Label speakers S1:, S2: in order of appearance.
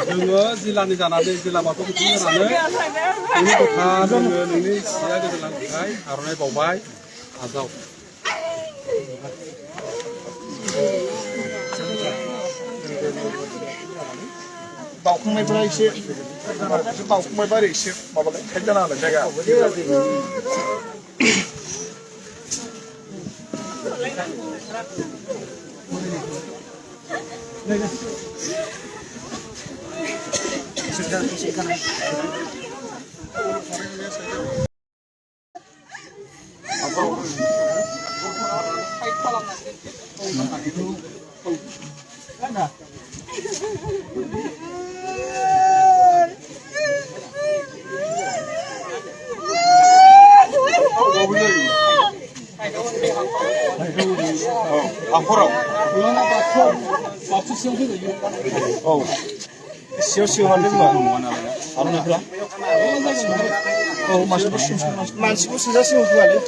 S1: जोङो जिल्लानि जानानै जिल्ला बाथौ बुथुमनानै नोंनि गथा जोङो नोंनि सिया गोदोलांनो थाखाय आर'नाइ बावबाय आजाव
S2: बावखांनायफोरा एसे बावखांबायबा ओरै एसे माबालाय साइड जाना होलाय जायगा आखराव सियाव सियावहाय जोंहा आर'नाइफ्रा मानसिखौ सोजासिम होआलै